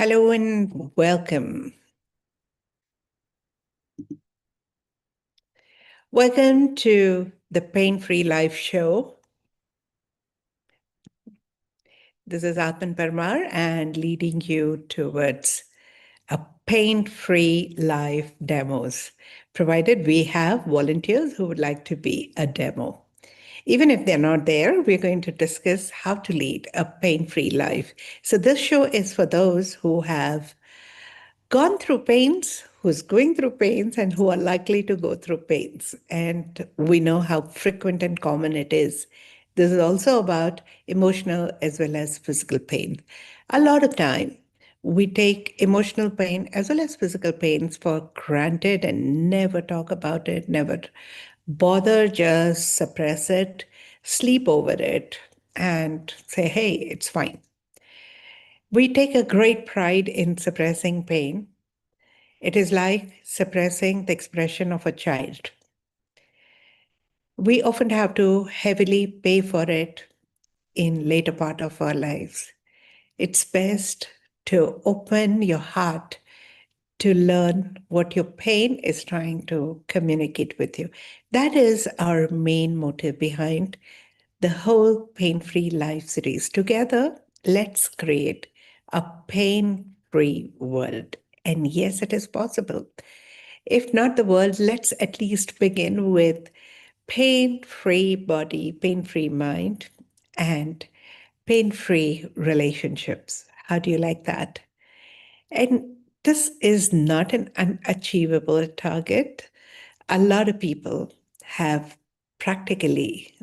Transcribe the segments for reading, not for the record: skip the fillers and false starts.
Hello and welcome. Welcome to the Pain-Free Life Show. This is Aatmn Parmar and leading you towards a pain-free life demos, provided we have volunteers who would like to be a demo. Even if they're not there, we're going to discuss how to lead a pain-free life. So this show is for those who have gone through pains, who's going through pains, and who are likely to go through pains. And we know how frequent and common it is. This is also about emotional as well as physical pain. A lot of time, we take emotional pain as well as physical pains for granted and never talk about it, never bother, just suppress it, sleep over it, and say, hey, it's fine. We take a great pride in suppressing pain. It is like suppressing the expression of a child. We often have to heavily pay for it in later part of our lives. It's best to open your heart to learn what your pain is trying to communicate with you. That is our main motive behind the whole Pain-Free Life series. Together, let's create a pain-free world. And yes, it is possible. If not the world, let's at least begin with pain-free body, pain-free mind, and pain-free relationships. How do you like that? And this is not an unachievable target. A lot of people have practically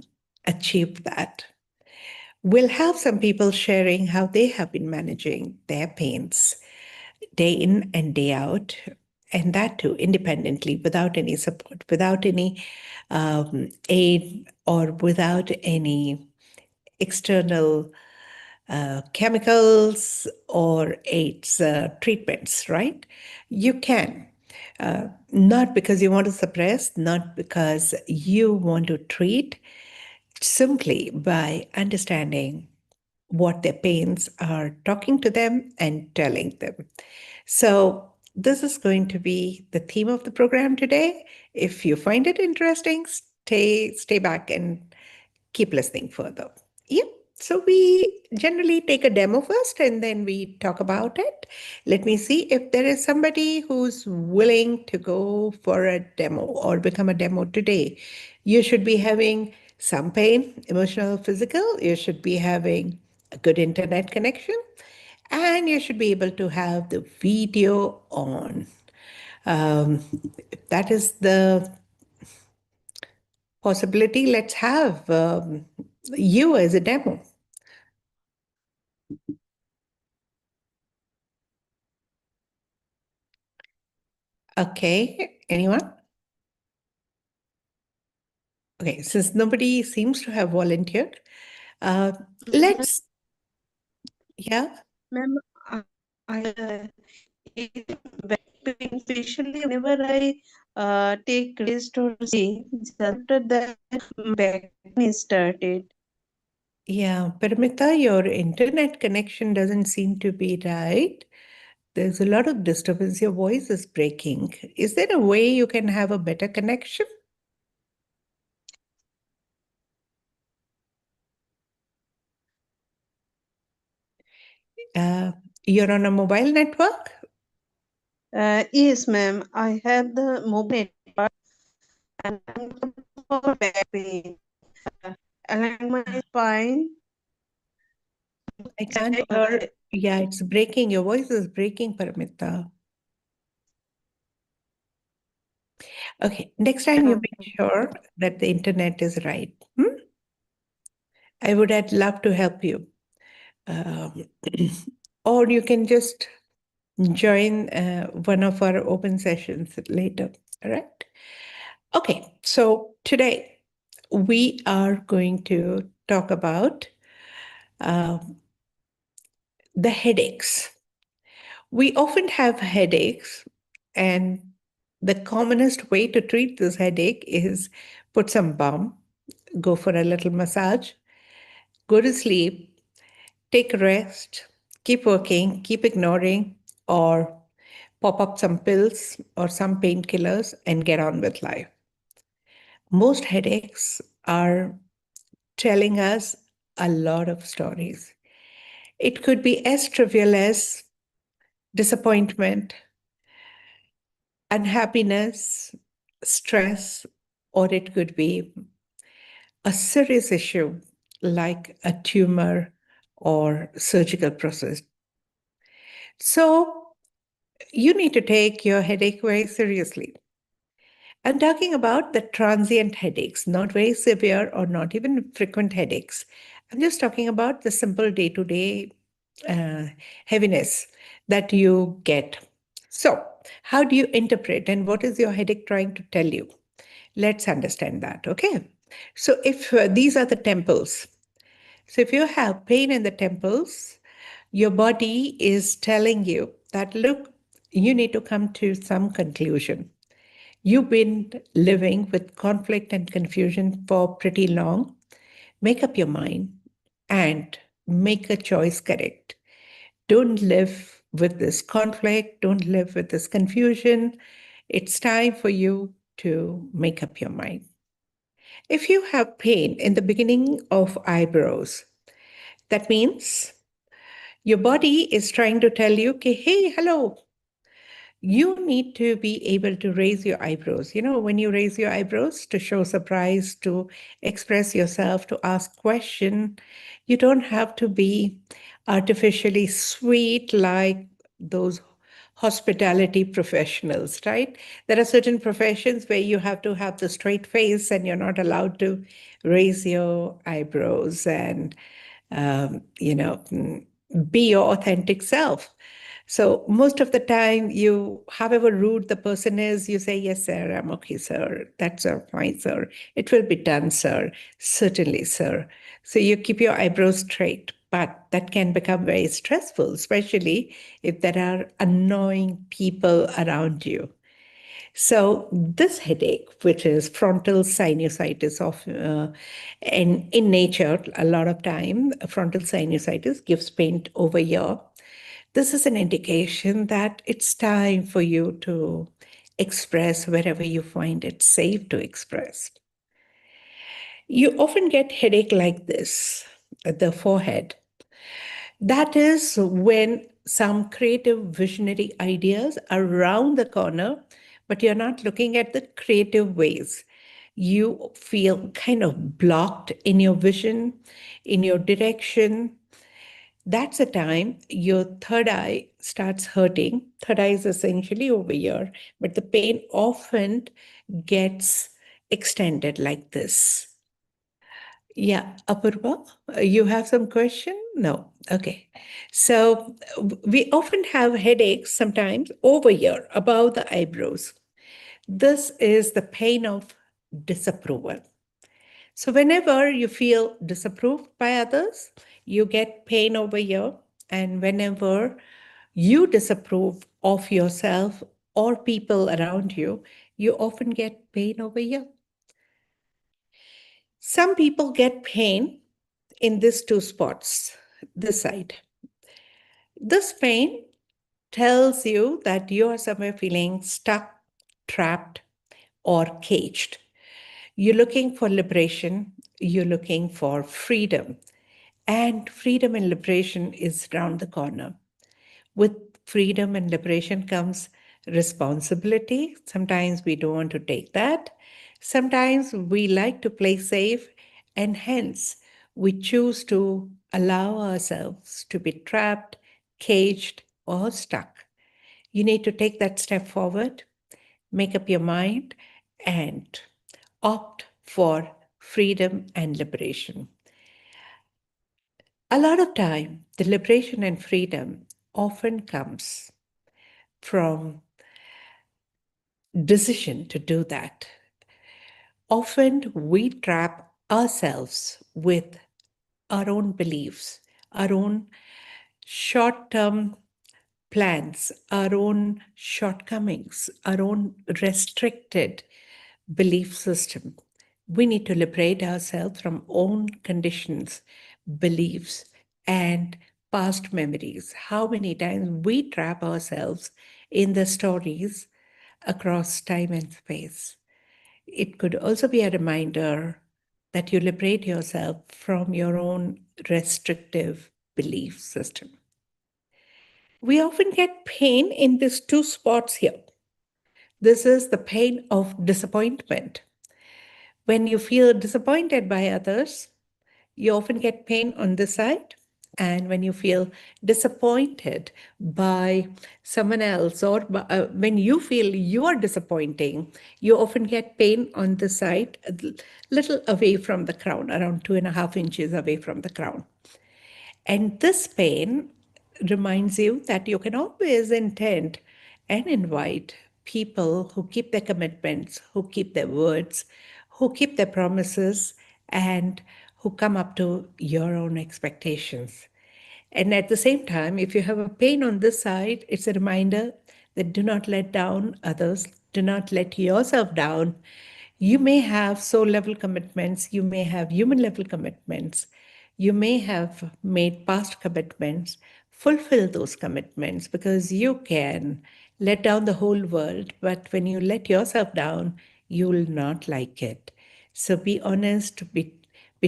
achieved that. We'll have some people sharing how they have been managing their pains day in and day out, and that too independently, without any support, without any aid, or without any external chemicals or aids, treatments, right? You can. Not because you want to suppress, not because you want to treat, simply by understanding what their pains are talking to them and telling them. So, this is going to be the theme of the program today. If you find it interesting, stay back and keep listening further. Yep. So we generally take a demo first and then we talk about it. Let me see if there is somebody who's willing to go for a demo or become a demo today. You should be having some pain, emotional, physical. You should be having a good internet connection, and you should be able to have the video on. If that is the possibility, let's have you as a demo. Okay, anyone? Okay, since nobody seems to have volunteered, let's, yeah. Ma'am, I back pain, especially whenever I take rest or stay, just after that back pain started. Yeah, Paramita, your internet connection doesn't seem to be right. There's a lot of disturbance. Your voice is breaking. Is there a way you can have a better connection? Uh, you're on a mobile network? Yes, ma'am, I have the mobile network and I'm for back pain. Along my spine, I can't hear. Yeah, it's breaking. Your voice is breaking, Paramita. Okay, next time you make sure that the internet is right. I would have loved to help you. Um, or you can just join one of our open sessions later. All right. Okay. So today we are going to talk about uh, the headaches. We often have headaches, and the commonest way to treat this headache is put some balm, go for a little massage, go to sleep, take a rest, keep working, keep ignoring, or pop up some pills or some painkillers and get on with life. Most headaches are telling us a lot of stories. It could be as trivial as disappointment, unhappiness, stress, or it could be a serious issue like a tumor or surgical process. So you need to take your headache very seriously. I'm talking about the transient headaches, not very severe or not even frequent headaches. I'm just talking about the simple day-to-day heaviness that you get. So, how do you interpret and what is your headache trying to tell you? Let's understand that, okay? So, if these are the temples, so if you have pain in the temples, your body is telling you that, look, you need to come to some conclusion. You've been living with conflict and confusion for pretty long. Make up your mind and make a choice correct. Don't live with this conflict. Don't live with this confusion. It's time for you to make up your mind. If you have pain in the beginning of eyebrows, that means your body is trying to tell you, okay, hey, hello, you need to be able to raise your eyebrows. You know, when you raise your eyebrows to show surprise, to express yourself, to ask question, you don't have to be artificially sweet like those hospitality professionals, right? There are certain professions where you have to have the straight face and you're not allowed to raise your eyebrows and, be your authentic self. So most of the time, however rude the person is, you say, yes, sir, I'm okay, sir. That's fine, sir. It will be done, sir. Certainly, sir. So you keep your eyebrows straight, but that can become very stressful, especially if there are annoying people around you. So this headache, which is frontal sinusitis and in nature, a lot of time, frontal sinusitis gives pain over here. This is an indication that it's time for you to express wherever you find it safe to express. You often get headache like this at the forehead. That is when some creative visionary ideas are around the corner, but you're not looking at the creative ways. You feel kind of blocked in your vision, in your direction. That's the time your third eye starts hurting. Third eye is essentially over here, but the pain often gets extended like this. Yeah, Apurva, you have some question? No. Okay. So we often have headaches sometimes over here, above the eyebrows. This is the pain of disapproval. So whenever you feel disapproved by others, you get pain over here. And whenever you disapprove of yourself or people around you, you often get pain over here. Some people get pain in these two spots, this side. This pain tells you that you are somewhere feeling stuck, trapped, or caged. You're looking for liberation, you're looking for freedom. And freedom and liberation is around the corner. With freedom and liberation comes responsibility. Sometimes we don't want to take that. Sometimes we like to play safe, and hence we choose to allow ourselves to be trapped, caged, or stuck. You need to take that step forward, make up your mind, and opt for freedom and liberation. A lot of time, the liberation and freedom often comes from decision to do that. Often we trap ourselves with our own beliefs, our own short-term plans, our own shortcomings, our own restricted belief system. We need to liberate ourselves from own conditions, beliefs, and past memories, how many times we trap ourselves in the stories across time and space. It could also be a reminder that you liberate yourself from your own restrictive belief system. We often get pain in these two spots here. This is the pain of disappointment. When you feel disappointed by others, you often get pain on this side. And when you feel disappointed by someone else, or when you feel you are disappointing, you often get pain on this side, a little away from the crown, around 2.5 inches away from the crown. And this pain reminds you that you can always intend and invite people who keep their commitments, who keep their words, who keep their promises, and who come up to your own expectations. And at the same time, if you have a pain on this side, it's a reminder that do not let down others, do not let yourself down. You may have soul level commitments, you may have human level commitments, you may have made past commitments. Fulfill those commitments because you can let down the whole world, but when you let yourself down, you will not like it. So be honest, be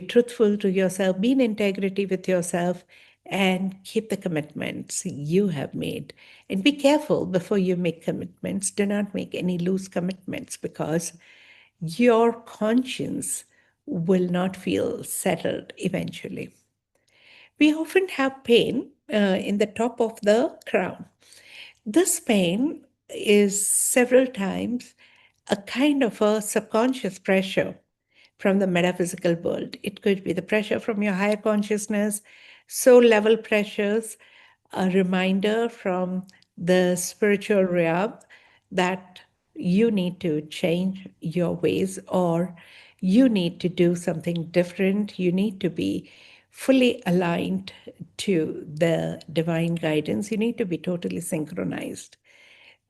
truthful to yourself, be in integrity with yourself, and keep the commitments you have made. And be careful before you make commitments. Do not make any loose commitments because your conscience will not feel settled eventually. We often have pain in the top of the crown. This pain is several times a kind of a subconscious pressure from the metaphysical world. It could be the pressure from your higher consciousness, soul level pressures, a reminder from the spiritual realm that you need to change your ways or you need to do something different. You need to be fully aligned to the divine guidance. You need to be totally synchronized.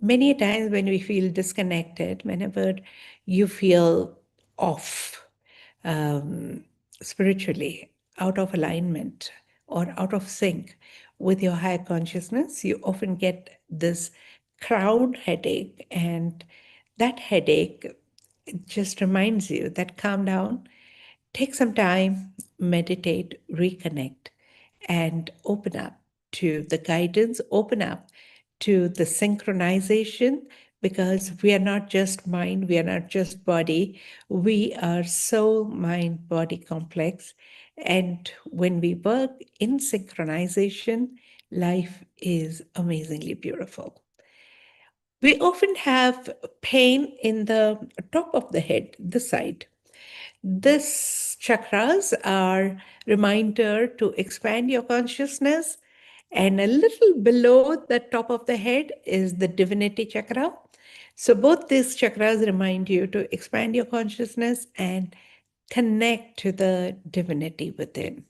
Many times when we feel disconnected, whenever you feel off, um, spiritually, out of alignment or out of sync with your higher consciousness, you often get this crown headache. And that headache just reminds you that calm down, take some time, meditate, reconnect, and open up to the guidance, open up to the synchronization, because we are not just mind, we are not just body, we are soul, mind, body complex. And when we work in synchronization, life is amazingly beautiful. We often have pain in the top of the head, this side. This chakras are reminder to expand your consciousness, and a little below the top of the head is the divinity chakra. So both these chakras remind you to expand your consciousness and connect to the divinity within.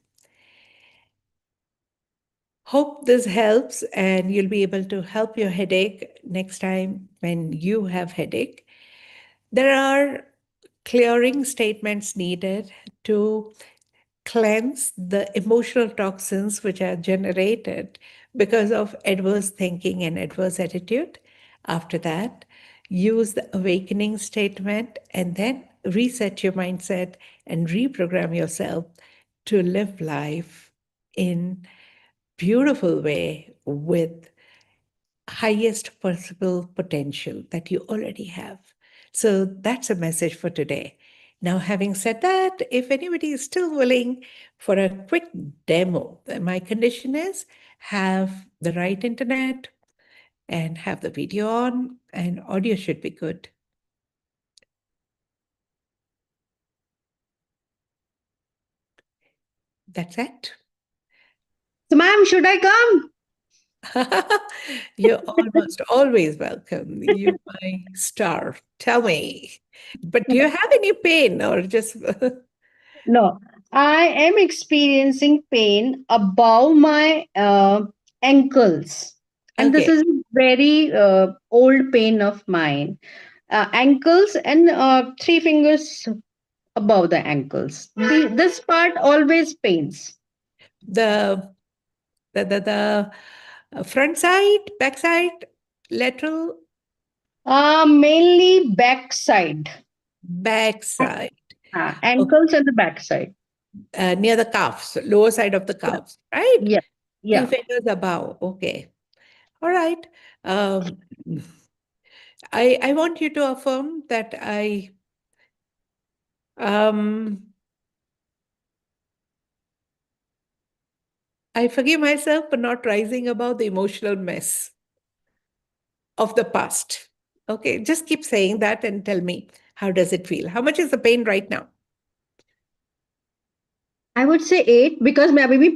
Hope this helps and you'll be able to help your headache next time when you have headache. There are clearing statements needed to cleanse the emotional toxins which are generated because of adverse thinking and adverse attitude. After that, use the awakening statement and then reset your mindset and reprogram yourself to live life in beautiful way with highest possible potential that you already have. So that's a message for today. Now, having said that, if anybody is still willing for a quick demo, my condition is have the right internet and have the video on, and audio should be good. That's it. So, ma'am, should I come? You're almost always welcome. You're my star. Tell me. But do you have any pain or just No, I am experiencing pain above my ankles. And this okay? is a very old pain of mine. Ankles and three fingers above the ankles. This part always pains. The The front side, back side, lateral, Mainly backside. back side. Okay. Ankles and the backside. Near the calves, lower side of the Yeah. calves, right? Yeah. Two Yeah. fingers above. Okay. All right. Um, I want you to affirm that um, I forgive myself for not rising above the emotional mess of the past. Okay, just keep saying that and tell me, how does it feel? How much is the pain right now? I would say 8 because मैं अभी भी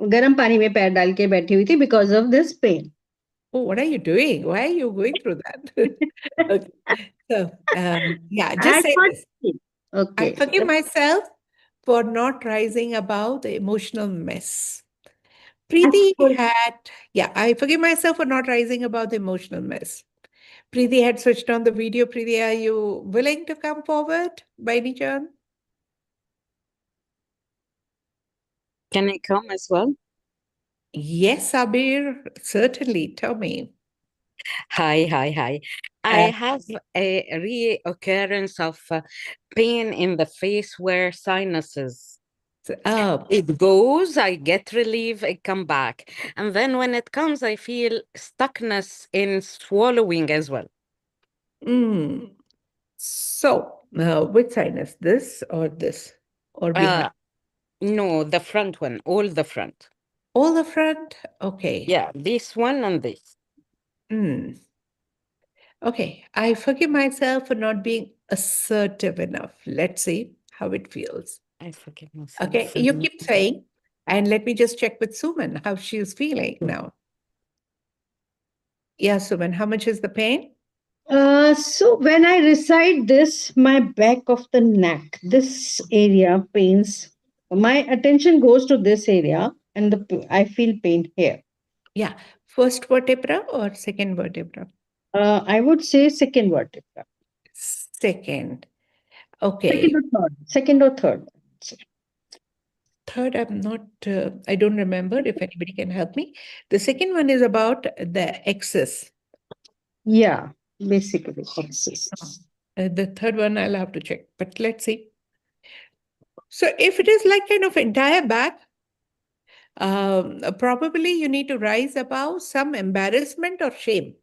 गर्म पानी में पैर डाल के बैठी हुई थी because of this pain. Oh, what are you doing? Why are you going through that? Okay. So, yeah, just At say what this. stage? I Okay. forgive myself for not rising above the emotional mess. That's Preeti good. yeah, I forgive myself for not rising above the emotional mess. Preeti had switched on the video. Preeti, are you willing to come forward by any chance? Can I come as well? Yes, Abir, certainly. Tell me. Hi. I have a reoccurrence of pain in the face where sinuses. Oh, It goes, I get relief, it come back. And then when it comes, I feel stuckness in swallowing as well. mm. So, which sinus, this or this or behind? No, the front one, all the front. All the front? Okay. Yeah, this one and this. Mm. Okay. I forgive myself for not being assertive enough. Let's see how it feels. I forgive myself. Okay. for You not- keep saying, and let me just check with Suman how she's feeling now. Yeah, Suman, how much is the pain? So when I recite this, my back of the neck, this area pains. My attention goes to this area, and I feel pain here. Yeah. First vertebra or second vertebra? I would say second vertebra. Second. Okay. Second or third. Third, I don't remember if anybody can help me. The second one is about the excess. Yeah, basically. Axis. The third one, I'll have to check, but let's see. So if it is like kind of entire back, probably you need to rise above some embarrassment or shame.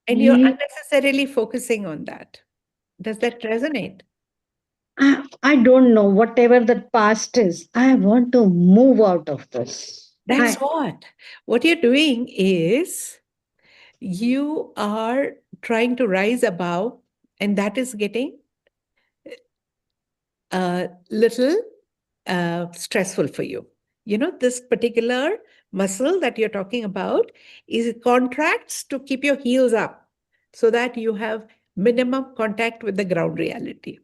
And you're Ye- unnecessarily focusing on that. Does that resonate? I don't know, whatever the past is, I want to move out of this. That's what. What you're doing is you are trying to rise above, and that is getting a little stressful for you. You know, this particular muscle that you're talking about is it contracts to keep your heels up so that you have minimum contact with the ground reality.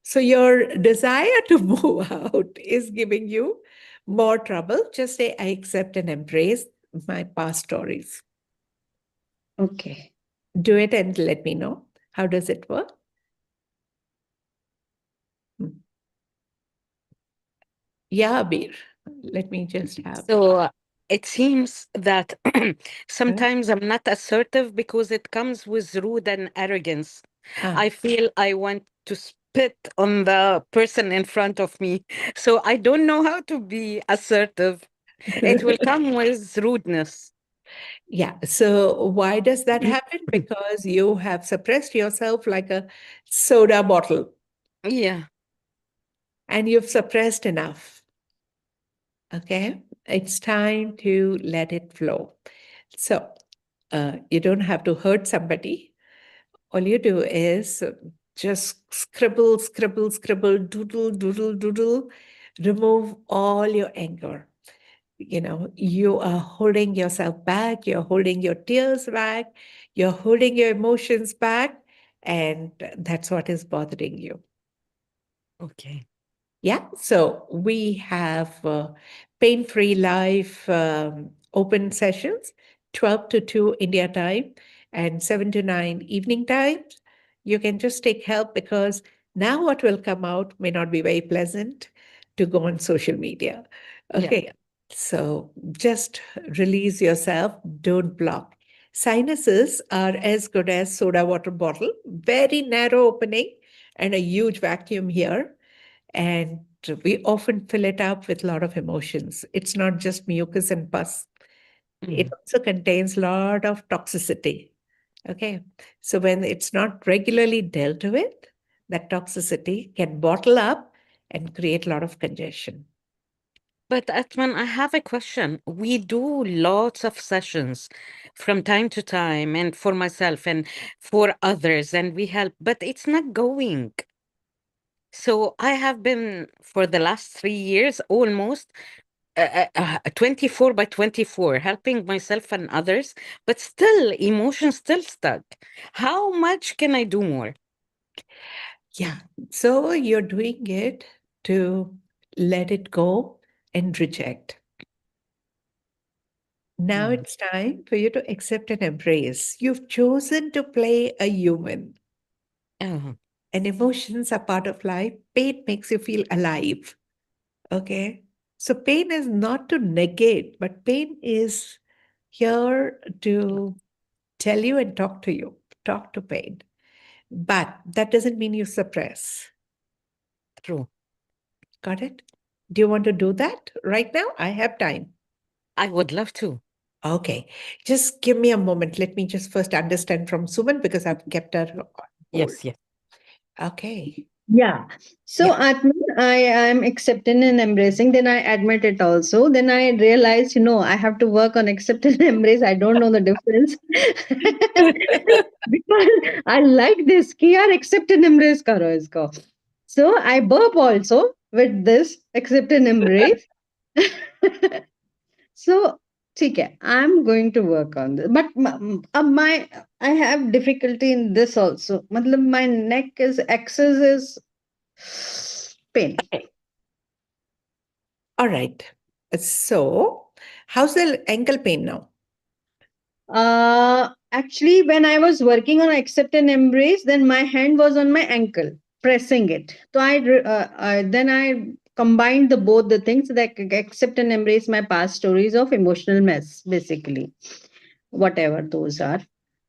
So your desire to move out is giving you more trouble. Just say, I accept and embrace my past stories. Okay. Do it and let me know. How does it work? Yeah, Abir. Let me just have. So it seems that sometimes I'm not assertive because it comes with rude and arrogance. I feel I want to spit on the person in front of me. So I don't know how to be assertive. It will come with rudeness. Yeah. So why does that happen? Because you have suppressed yourself like a soda bottle Yeah. and you've suppressed enough. Okay. It's time to let it flow. So you don't have to hurt somebody. All you do is just scribble, doodle, doodle, doodle, remove all your anger. You know, you are holding yourself back, you're holding your tears back, you're holding your emotions back, and that's what is bothering you. Okay. Yeah, so we have pain-free life open sessions, 12 to 2 India time and 7 to 9 evening times. You can just take help because now what will come out may not be very pleasant to go on social media. Yeah. Okay. So just release yourself, don't block. Sinuses are as good as soda water bottle, very narrow opening and a huge vacuum here. And we often fill it up with a lot of emotions. It's not just mucus and pus. It Mm. also contains a lot of toxicity. Okay. So when it's not regularly dealt with, that toxicity can bottle up and create a lot of congestion. But Atman, I have a question. We do lots of sessions from time to time, and for myself and for others, and we help, but it's not going. So I have been for the last 3 years almost 24 by 24, helping myself and others, but still, emotions still stuck. How much can I do more? Yeah. So you're doing it to let it go and reject. Now Mm. it's time for you to accept and embrace. You've chosen to play a human, Oh, and emotions are part of life. Pain makes you feel alive. Okay. So pain is not to negate, but pain is here to tell you and talk to you, talk to pain. But that doesn't mean you suppress. true. Got it? Do you want to do that right now? I have time. I would love to. Okay. Just give me a moment. Let me just first understand from Suman because I've kept her on hold. Yes, yes. Okay. Yeah. So Yeah. Atman, I am accepting and embracing. Then I admit it also. Then I realize, I have to work on accept and embrace. I don't know the difference. Because I like this. Ki yaar accept and embrace karo isko. So I burp also with this accept and embrace. So ठीक है, I'm going to work on this. But my I have difficulty in this also. मतलब my neck is axis is pain. Okay. All right. So, how's the ankle pain now? Actually, when I was working on accept and embrace, then my hand was on my ankle, pressing it. So then I combined the both the things that accept and embrace my past stories of emotional mess, basically, whatever those are.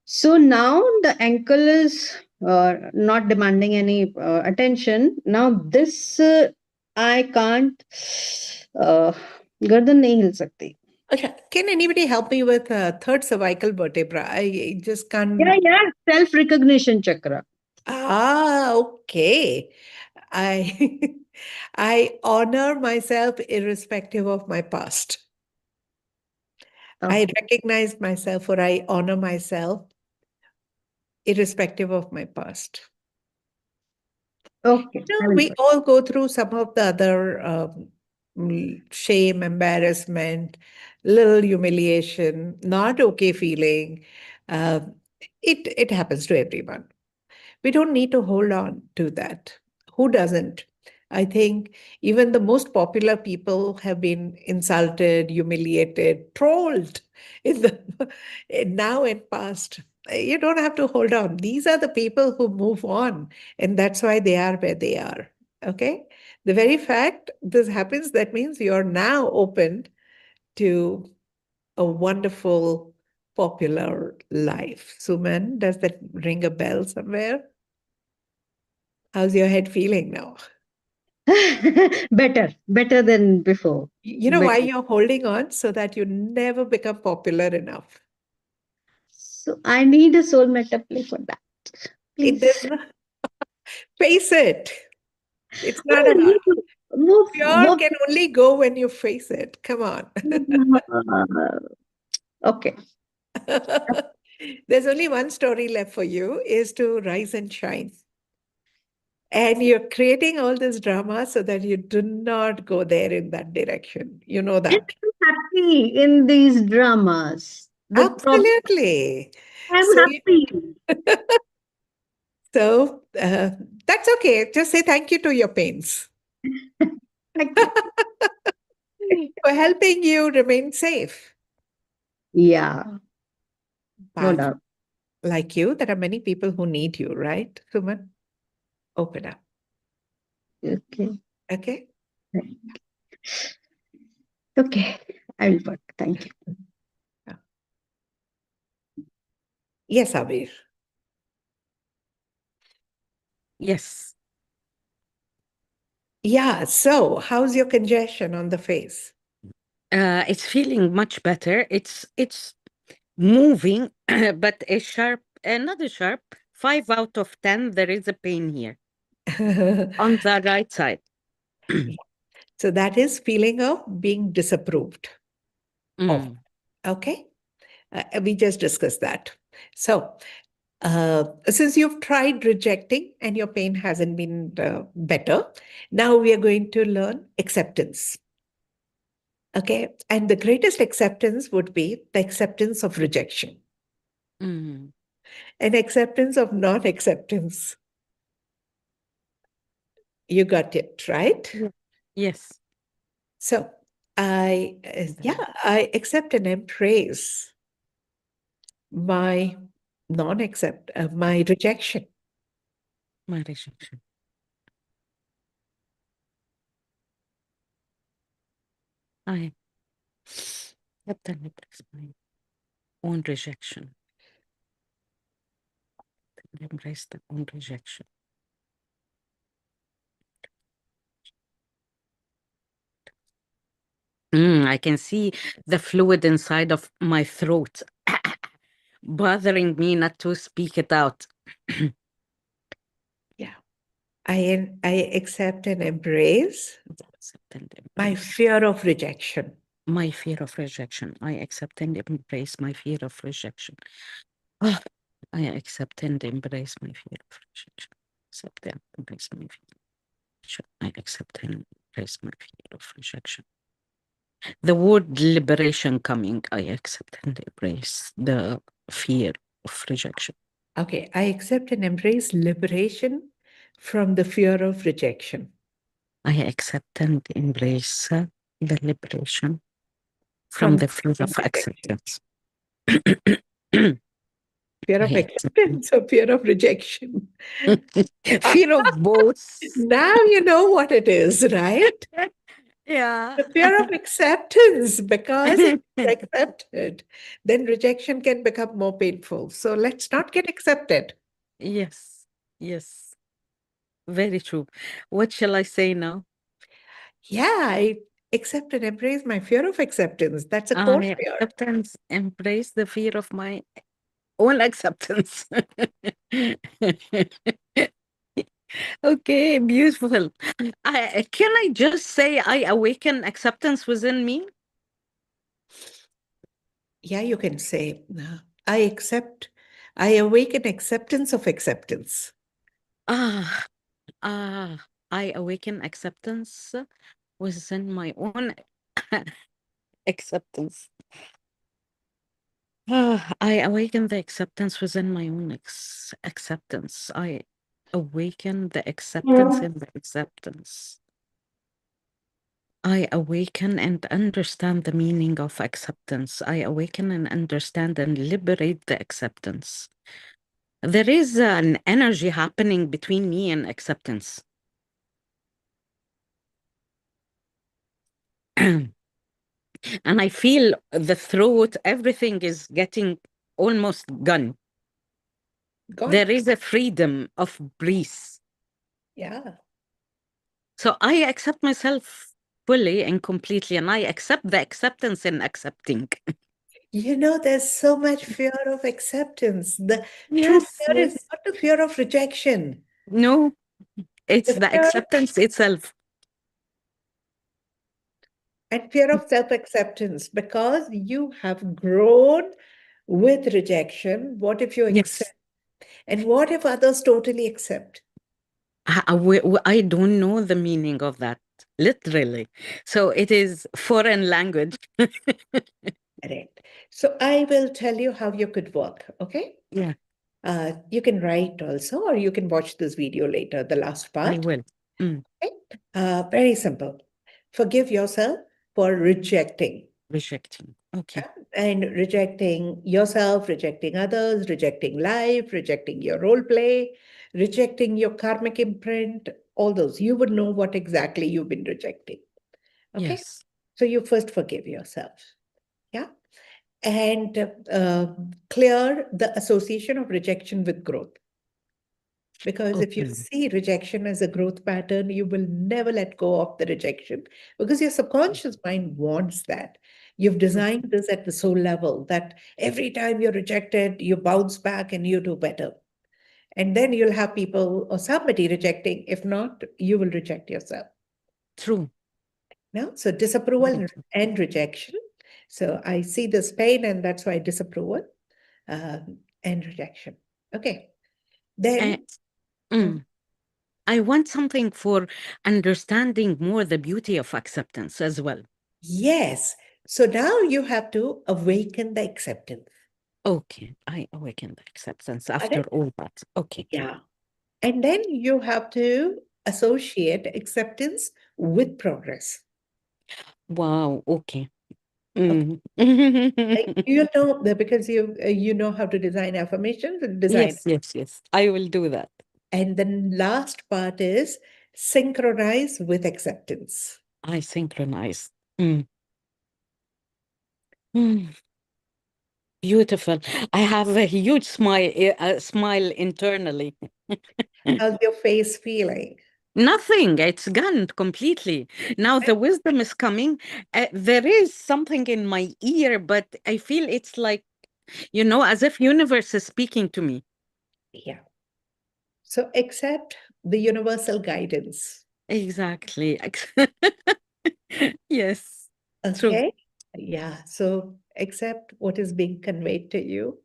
So now the ankle is not demanding any attention. Now this I can't. Uh, गर्दन नहीं हिल सकती. Okay. Can anybody help me with third cervical vertebra? I just Yeah, can't. yeah, self recognition chakra. Okay. I I honor myself irrespective of my past. I Okay. recognize myself or I honor myself irrespective of my past. Okay, I will do We it. all go through some of the other shame, embarrassment, little humiliation, not okay feeling. Uh, it happens to everyone. We don't need to hold on to that. Who doesn't? I think even the most popular people have been insulted, humiliated, trolled in the now and past. You don't have to hold on. These are the people who move on, and that's why they are where they are. Okay? The very fact this happens, that means you're now open to a wonderful, popular life. Suman, does that ring a bell somewhere? How's your head feeling now? Better than before. You know why Better. you're holding on? So that you never become popular enough. So I need a soulmate play for that. It does Please. not face it. It's No, not hard. move, move, Pure move. can only go when you face it. Come on. Okay. There's only one story left for you is to rise and shine. And you're creating all this drama so that you do not go there in that direction. You know And that. I'm happy in these dramas. The problem, Absolutely. I'm So, happy. so that's okay. Just say thank you to your pains Thank you. for helping you remain safe. Yeah, no But doubt. like you, there are many people who need you, right, Suman? Open up. Okay. Okay. Okay, I will work. Thank you. Yes, Abir. Yes. Yeah, so how's your congestion on the face? It's feeling much better. It's moving, but another sharp 5 out of 10. There is a pain here on the right side. So that is feeling of being disapproved of. Mm, Okay? We just discussed that. So since you've tried rejecting and your pain hasn't been better, now we are going to learn acceptance. Okay? And the greatest acceptance would be the acceptance of rejection mm. and acceptance of non-acceptance. You got it, right? Yeah. Yes. So I accept and embrace my my rejection. My rejection. I accept and embrace my own rejection. Embrace the own rejection. I can see the fluid inside of my throat bothering me not to speak it out. Yeah. I accept and embrace Accept and my embrace fear of rejection. my fear of rejection. I accept and embrace my fear of rejection. Ah, I accept and embrace my fear of rejection. Accept and embrace my fear of rejection. I accept and embrace my fear of rejection. The word liberation coming, I accept and embrace the fear of rejection. Okay, I accept and embrace liberation from the fear of rejection. I accept and embrace the liberation from the fear of rejection. acceptance. Fear of I accept acceptance or fear of rejection? fear of both. Now you know what it is, right? Yeah. The fear of acceptance, because if it's accepted, then rejection can become more painful. So let's not get accepted. Yes. Yes. Very true. What shall I say now? Yeah, I accept and embrace my fear of acceptance. That's a core I fear. accept and embrace the fear of my own acceptance. Okay, beautiful. Can I just say I awaken acceptance within me? Yeah, you can say, I awaken acceptance of acceptance. Ah, I awaken acceptance within my own acceptance. I awaken the acceptance within my own acceptance. I awaken the acceptance in the acceptance. I awaken and understand the meaning of acceptance. I awaken and understand and liberate the acceptance. There is an energy happening between me and acceptance. And I feel the throat, everything is getting almost gone. God. There is a freedom of breath. Yeah. So I accept myself fully and completely, and I accept the acceptance in accepting. You know, there's so much fear of acceptance. The true Yes, fear is yes. not the fear of rejection. No, it's The the fear acceptance itself. and fear of self-acceptance, because you have grown with rejection. What if you Yes. accept? And what if others totally accept? I don't know the meaning of that, literally. So it is foreign language. Correct. So I will tell you how you could work, okay? Yeah, You can write also, or you can watch this video later, the last I part. will. Mm, Okay? Very simple. Forgive yourself for rejecting. rejecting. Okay. And rejecting yourself, rejecting others, rejecting life, rejecting your role play, rejecting your karmic imprint, all those. You would know what exactly you've been rejecting. Okay. Yes. So you first forgive yourself. Yeah. And clear the association of rejection with growth. Because if you Okay. see rejection as a growth pattern, you will never let go of the rejection because your subconscious mind wants that. You've designed this at the soul level that every time you're rejected, you bounce back and you do better. And then you'll have people or somebody rejecting. If not, you will reject yourself. True. No? So disapproval and rejection. So I see this pain, and that's why disapproval and rejection. Okay. Then I want something for understanding more the beauty of acceptance as well. yes. So now you have to awaken the acceptance. Okay, I awaken the acceptance Got after it? all that. Okay. Yeah. And then you have to associate acceptance with progress. Wow. Okay. Okay. Like, Mm. you know that because you know how to design affirmations and design. Yes. I will do that. And then last part is synchronize with acceptance. I synchronize. Mm. Mm. Beautiful. I have a huge smile internally. How's your face feeling? Nothing. It's gone completely. Now the wisdom is coming. There is something in my ear, but I feel it's like, as if universe is speaking to me. Yeah. So accept the universal guidance. Exactly. Yes. True. Okay. Yeah. So accept what is being conveyed to you.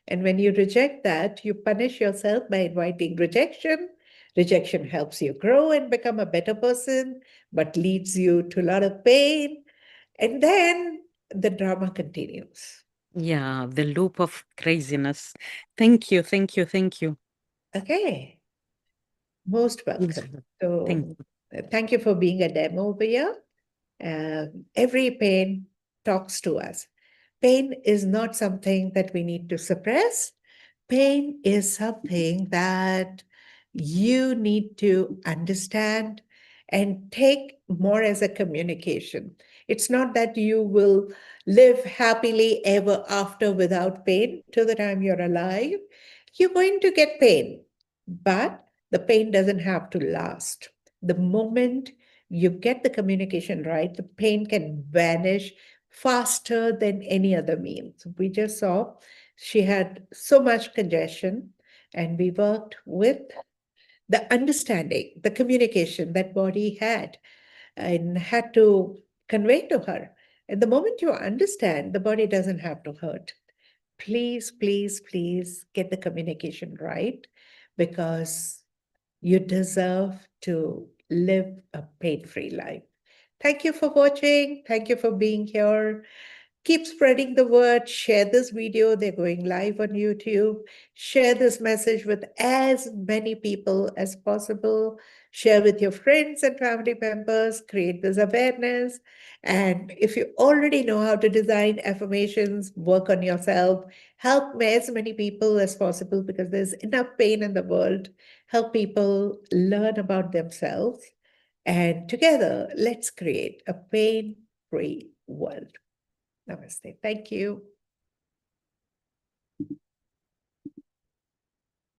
And when you reject that, you punish yourself by inviting rejection. Rejection helps you grow and become a better person, but leads you to a lot of pain. And then the drama continues. Yeah, the loop of craziness. Thank you. Okay. Most welcome. Beautiful. Thank So you. thank you for being a demo over here. Every pain talks to us. Pain is not something that we need to suppress. Pain is something that you need to understand and take more as a communication. It's not that you will live happily ever after without pain till the time you're alive. You're going to get pain, but the pain doesn't have to last. The moment you get the communication right, the pain can vanish faster than any other means. We just saw she had so much congestion, and we worked with the understanding, the communication that body had and had to convey to her. And the moment you understand, the body doesn't have to hurt. Please get the communication right because you deserve to live a pain-free life. Thank you for watching. Thank you for being here. Keep spreading the word. Share this video. They're going live on YouTube. Share this message with as many people as possible. Share with your friends and family members. Create this awareness. And if you already know how to design affirmations, work on yourself, help as many people as possible because there's enough pain in the world. Help people learn about themselves. And together, let's create a pain-free world. Namaste. Thank you.